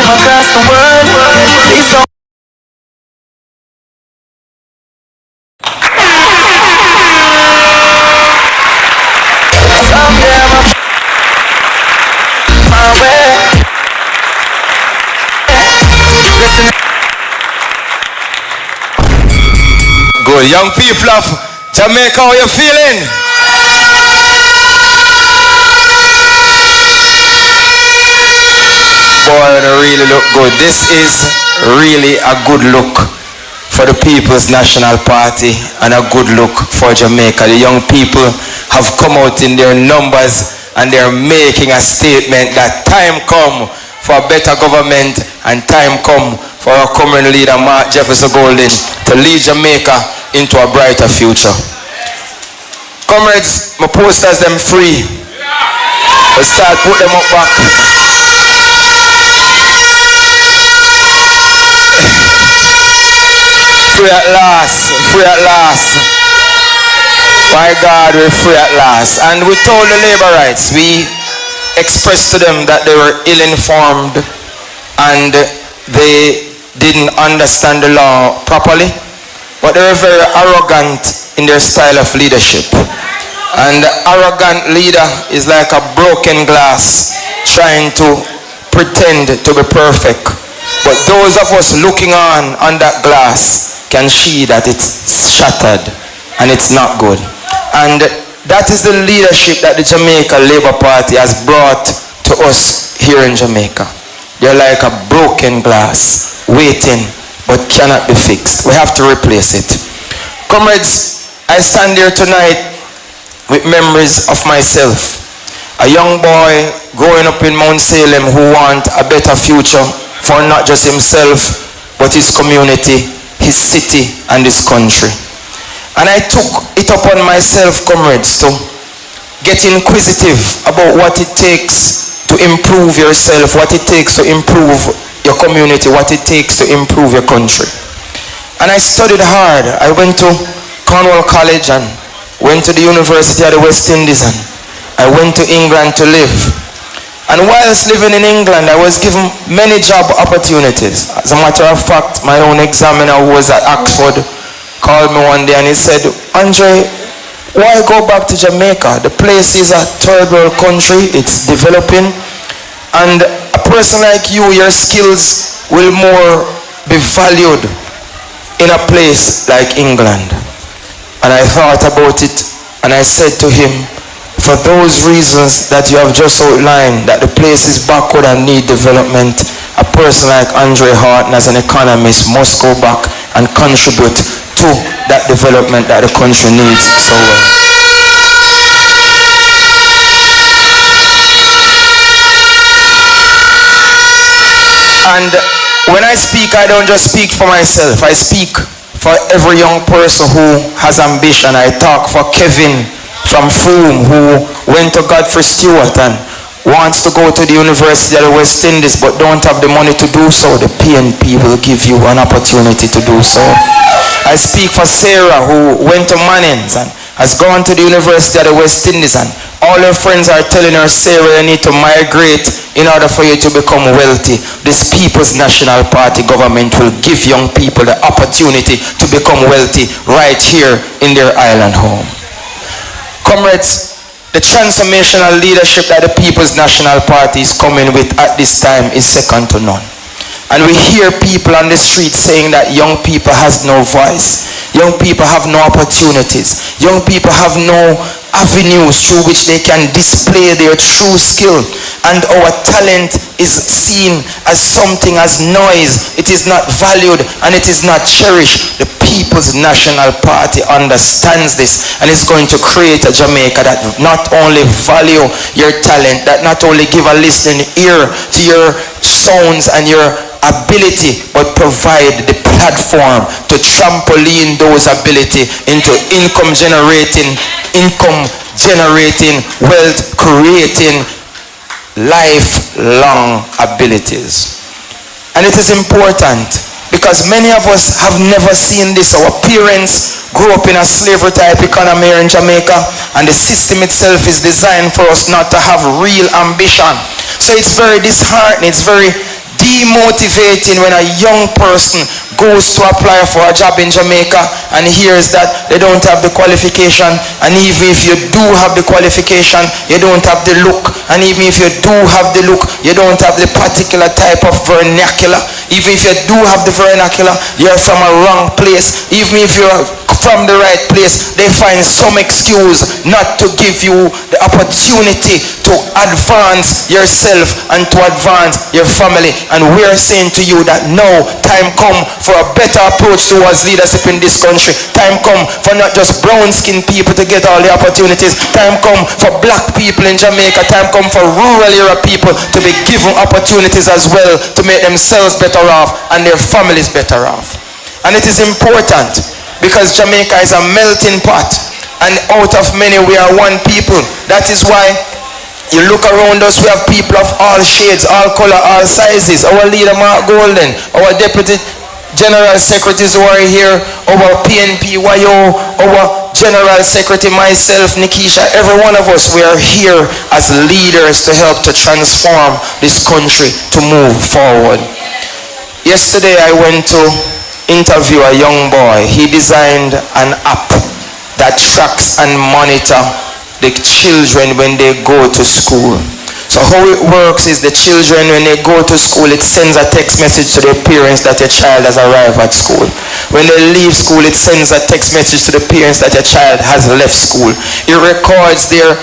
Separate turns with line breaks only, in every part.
across the world. It's so some them are my way. Listen.
Good. Young people of Jamaica, how you feeling? Boy, they really look good. This is really a good look for the People's National Party and a good look for Jamaica. The young people have come out in their numbers and they're making a statement that time come for a better government and time come for our common leader Mark Jefferson Golden to lead Jamaica into a brighter future. Comrades, my posters them free. Let's start put them up back. Free at last, free at last. My God, we're free at last. And we told the labor rights, we expressed to them that they were ill-informed and they didn't understand the law properly, but they were very arrogant in their style of leadership. And the arrogant leader is like a broken glass trying to pretend to be perfect. But those of us looking on that glass can see that it's shattered and it's not good. And that is the leadership that the Jamaica Labour Party has brought to us here in Jamaica. They're like a broken glass, waiting but cannot be fixed. We have to replace it. Comrades, I stand here tonight with memories of myself. A young boy growing up in Mount Salem who wants a better future for not just himself but his community, his city and his country. And I took it upon myself, comrades, to get inquisitive about what it takes to improve yourself, what it takes to improve your community, what it takes to improve your country. And I studied hard. I went to Cornwall College and went to the University of the West Indies and I went to England to live. And whilst living in England, I was given many job opportunities. As a matter of fact, my own examiner who was at Oxford called me one day and he said, Andre, why go back to Jamaica? The place is a third world country, it's developing, and a person like you, your skills will more be valued in a place like England. And I thought about it and I said to him, for those reasons that you have just outlined, that the place is backward and need development, a person like Andre Houghton as an economist must go back and contribute to that development that the country needs so well. And when I speak, I don't just speak for myself. I speak for every young person who has ambition. I talk for Kevin from Froome, who went to Godfrey Stewart and wants to go to the University of the West Indies but don't have the money to do so. The PNP will give you an opportunity to do so. I speak for Sarah, who went to Mannings and has gone to the University of the West Indies, and all her friends are telling her, Sarah, you need to migrate in order for you to become wealthy. This People's National Party government will give young people the opportunity to become wealthy right here in their island home. Comrades, the transformational leadership that the People's National Party is coming with at this time is second to none. And we hear people on the street saying that young people has no voice. Young people have no opportunities. Young people have no avenues through which they can display their true skill. And our talent is seen as something as noise. It is not valued and it is not cherished. The People's National Party understands this and is going to create a Jamaica that not only value your talent, that not only give a listening ear to your sounds and your ability, but provide the platform to trampoline those ability into income generating, wealth creating, lifelong abilities. And it is important because many of us have never seen this. Our parents grew up in a slavery type economy here in Jamaica, and the system itself is designed for us not to have real ambition. So it's very disheartening, it's very demotivating when a young person goes to apply for a job in Jamaica and hears that they don't have the qualification, and even if you do have the qualification, you don't have the look, and even if you do have the look, you don't have the particular type of vernacular. Even if you do have the vernacular, you're from a wrong place. Even if you're from the right place, they find some excuse not to give you the opportunity to advance yourself and to advance your family. And we're saying to you that no, time come for a better approach towards leadership in this country. Time come for not just brown-skinned people to get all the opportunities. Time come for black people in Jamaica. Time come for rural area people to be given opportunities as well, to make themselves better off and their families better off. And it is important because Jamaica is a melting pot, and out of many we are one people. That is why you look around us, we have people of all shades, all color, all sizes. Our leader Mark Golden, our deputy general secretaries who are here, our PNP YO, our general secretary, myself, Nikisha, every one of us, we are here as leaders to help to transform this country to move forward. Yesterday I went to interview a young boy. He designed an app that tracks and monitor the children when they go to school. So how it works is the children, when they go to school, it sends a text message to their parents that your child has arrived at school. When they leave school, it sends a text message to the parents that your child has left school. It records their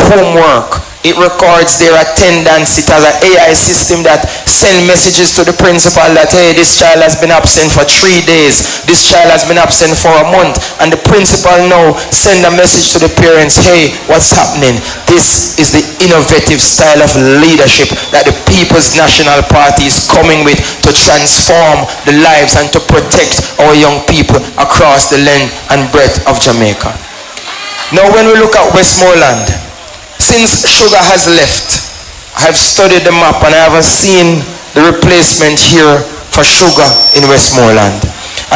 homework. It records their attendance. It has an AI system that sends messages to the principal that, hey, this child has been absent for 3 days. This child has been absent for a month. And the principal now send a message to the parents, hey, what's happening? This is the innovative style of leadership that the People's National Party is coming with to transform the lives and to protect our young people across the length and breadth of Jamaica. Now when we look at Westmoreland, since Sugar has left, I have studied the map and I haven't seen the replacement here for Sugar in Westmoreland.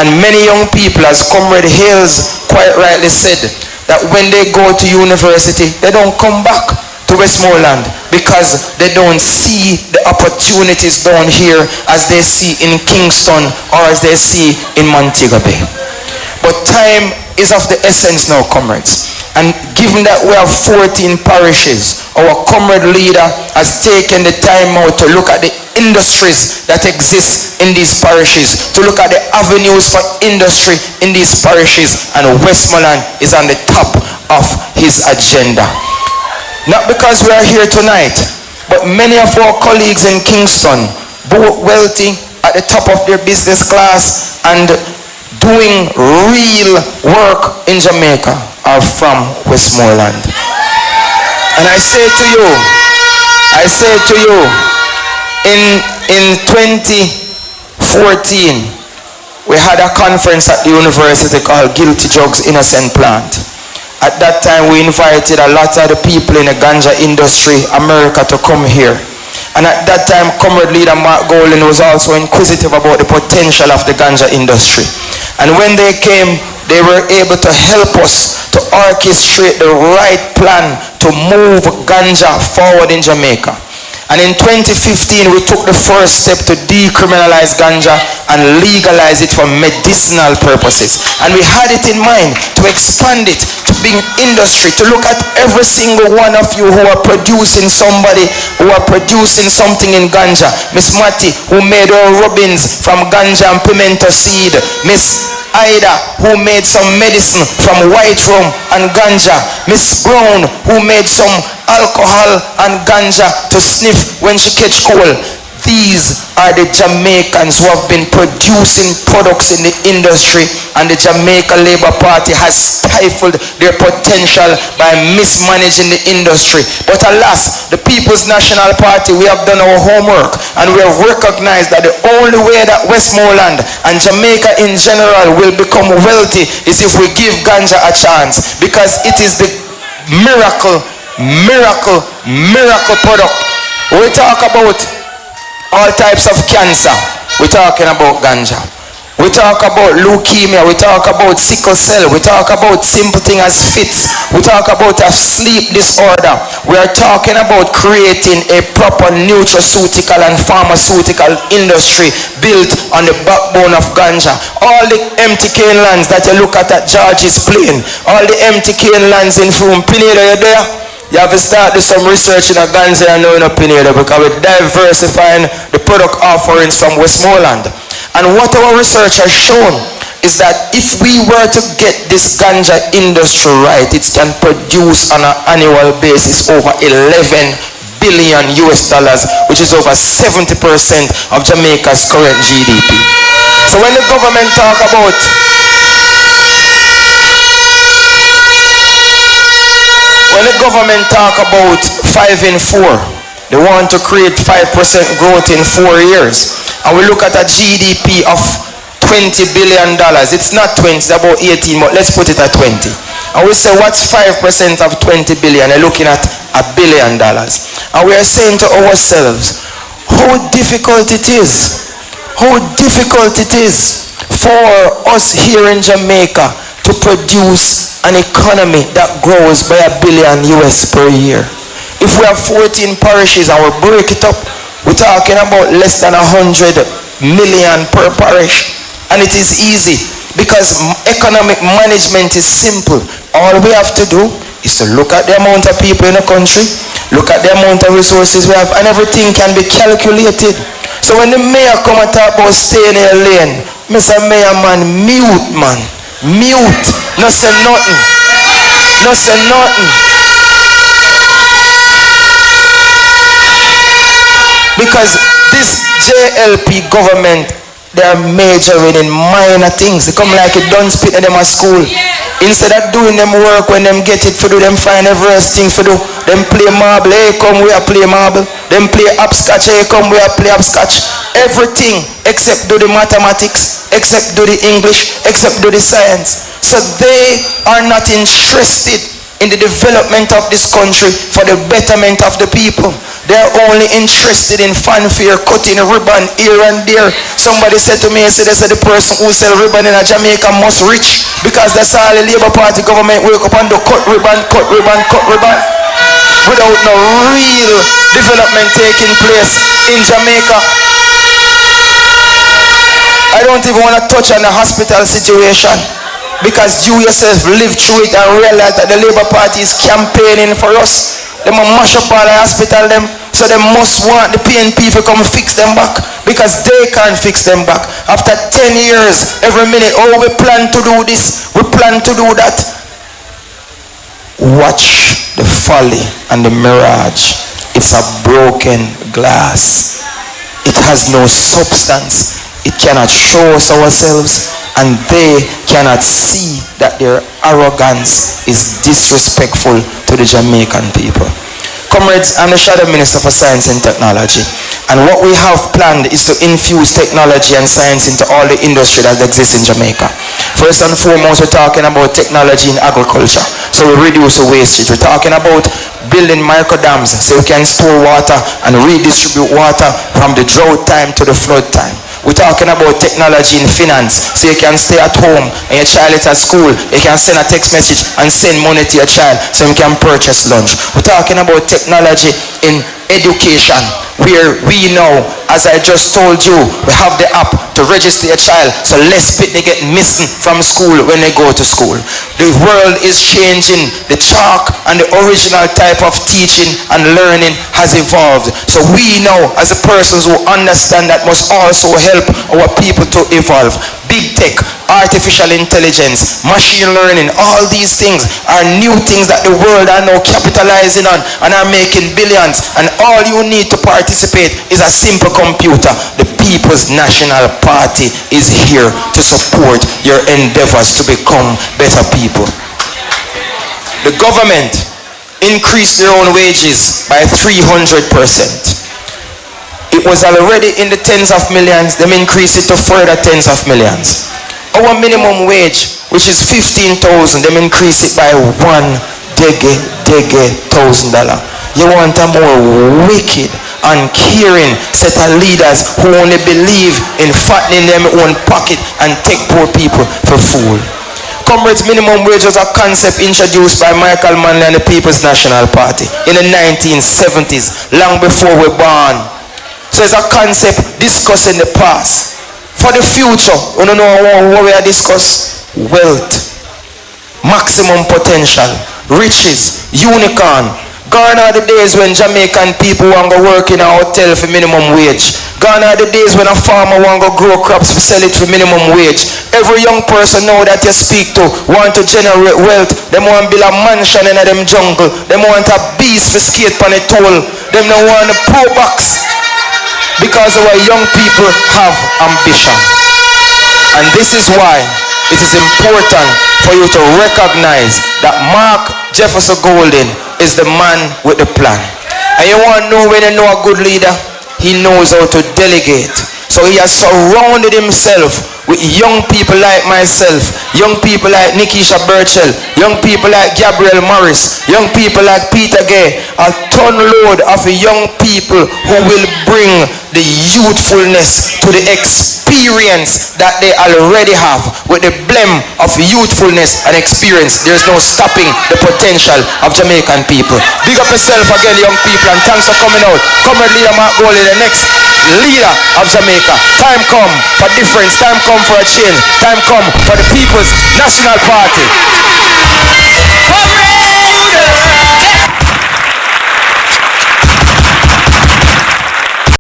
And many young people, as Comrade Hales quite rightly said, that when they go to university, they don't come back to Westmoreland because they don't see the opportunities down here as they see in Kingston or as they see in Montego Bay. But time is of the essence now, comrades. And given that we have 14 parishes, our comrade leader has taken the time out to look at the industries that exist in these parishes, to look at the avenues for industry in these parishes, and Westmoreland is on the top of his agenda. Not because we are here tonight, but many of our colleagues in Kingston, both wealthy at the top of their business class and doing real work in Jamaica, are from Westmoreland. And I say to you, in 2014, we had a conference at the university called Guilty Drugs Innocent Plant. At that time, we invited a lot of the people in the ganja industry, America, to come here. And at that time, Comrade Leader Mark Golden was also inquisitive about the potential of the ganja industry. And when they came, they were able to help us to orchestrate the right plan to move ganja forward in Jamaica. And in 2015, we took the first step to decriminalize ganja and legalize it for medicinal purposes. And we had it in mind to expand it, to bring industry, to look at every single one of you who are producing something in ganja. Miss Matty, who made our rubbings from ganja and pimento seed. Miss Ida, who made some medicine from white rum and ganja. Miss Brown, who made some alcohol and ganja to sniff when she catch cold. These are the Jamaicans who have been producing products in the industry, and the Jamaica Labour Party has stifled their potential by mismanaging the industry. But alas, the People's National Party, we have done our homework, and we have recognized that the only way that Westmoreland and Jamaica in general will become wealthy is if we give ganja a chance, because it is the miracle product. We talk about all types of cancer, we're talking about ganja. We talk about leukemia, we talk about sickle cell, we talk about simple thing as fits, we talk about a sleep disorder. We are talking about creating a proper nutraceutical and pharmaceutical industry built on the backbone of ganja. All the empty cane lands that you look at George's Plain, all the empty cane lands in Froome, Pineda, you there? You have to start do some research in a ganja and knowing up in here because we're diversifying the product offerings from Westmoreland. And what our research has shown is that if we were to get this ganja industry right, it can produce on an annual basis over 11 billion US dollars, which is over 70% of Jamaica's current GDP. So when the government talk about When 5 in 4, they want to create 5% growth in 4 years. And we look at a GDP of $20 billion. It's not 20, it's about 18, but let's put it at 20. And we say, what's 5% of 20 billion? They're looking at $1 billion. And we are saying to ourselves, how difficult it is for us here in Jamaica to produce an economy that grows by $1 billion US per year. If we have 14 parishes and we break it up, we're talking about less than 100 million per parish. And it is easy because economic management is simple. All we have to do is to look at the amount of people in the country, look at the amount of resources we have, and everything can be calculated. So when the mayor come and talk about staying in a lane, Mr. Mayor, man, mute, man. Mute. No say nothing. No say nothing. Because this JLP government, they are majoring in minor things. They come like a done spit in them at school. Instead of doing them work when them get it for do, them find every thing for do. Them play marble, hey come we are play marble. Them play hopscotch, hey come we are play hopscotch. Everything except do the mathematics, except do the English, except do the science. So they are not interested in the development of this country for the betterment of the people. They are only interested in fanfare, cutting a ribbon here and there. Somebody said to me, they said the person who sell ribbon in Jamaica must rich because that's all the Labour Party government wake up and do cut ribbon, without no real development taking place in Jamaica. I don't even want to touch on the hospital situation because you yourself live through it and realize that the Labour Party is campaigning for us. They must mash up all the hospital them, so they must want the PNP to come fix them back because they can't fix them back. After 10 years, every minute, oh, we plan to do this, we plan to do that. Watch the folly and the mirage. It's a broken glass. It has no substance. It cannot show us ourselves, and they cannot see that their arrogance is disrespectful to the Jamaican people. Comrades, I'm the Shadow Minister for Science and Technology, and what we have planned is to infuse technology and science into all the industry that exists in Jamaica. First and foremost, we're talking about technology in agriculture, so we reduce the wastage. We're talking about building micro dams so we can store water and redistribute water from the drought time to the flood time. We're talking about technology in finance, so you can stay at home and your child is at school, you can send a text message and send money to your child so you can purchase lunch. We're talking about technology in education, where we know, as I just told you, we have the app to register your child so less people get missing from school when they go to school. The world is changing. The chalk and the original type of teaching and learning has evolved. So we know, as the persons who understand, that must also help our people to evolve. Big tech, artificial intelligence, machine learning, all these things are new things that the world are now capitalizing on and are making billions, and all you need to participate is a simple computer. The People's National Party is here to support your endeavors to become better people. The government increased their own wages by 300%. It was already in the tens of millions, them increase it to further tens of millions. Our minimum wage, which is $15,000, them increase it by $1,000. You want a more wicked and caring set of leaders who only believe in fattening them own pocket and take poor people for fool. Comrades, minimum wage was a concept introduced by Michael Manley and the People's National Party in the 1970s, long before we were born. So it's a concept discussed in the past. For the future, you don't know what we are discussing? Wealth, maximum potential, riches, unicorn. Gone are the days when Jamaican people want to work in a hotel for minimum wage. Gone are the days when a farmer want to grow crops for sell it for minimum wage. Every young person now that you speak to want to generate wealth. Them want to build a mansion in them jungle. Them want a beast for skate on a toll. Them don't want a pro box. Because our young people have ambition. And this is why it is important for you to recognize that Mark Jefferson Golden is the man with the plan. And you want to know when you know a good leader? He knows how to delegate. So he has surrounded himself with young people like myself, young people like Nikisha Burchell, young people like Gabriel Morris, young people like Peter Gay, a ton load of young people who will bring the youthfulness to the experience that they already have. With the blend of youthfulness and experience, there's no stopping the potential of Jamaican people. Big up yourself again, young people, and thanks for coming out. Comrade Leader Mark Golden, the next leader of Jamaica. Time come for difference, time come for a change, time come for the People's National Party.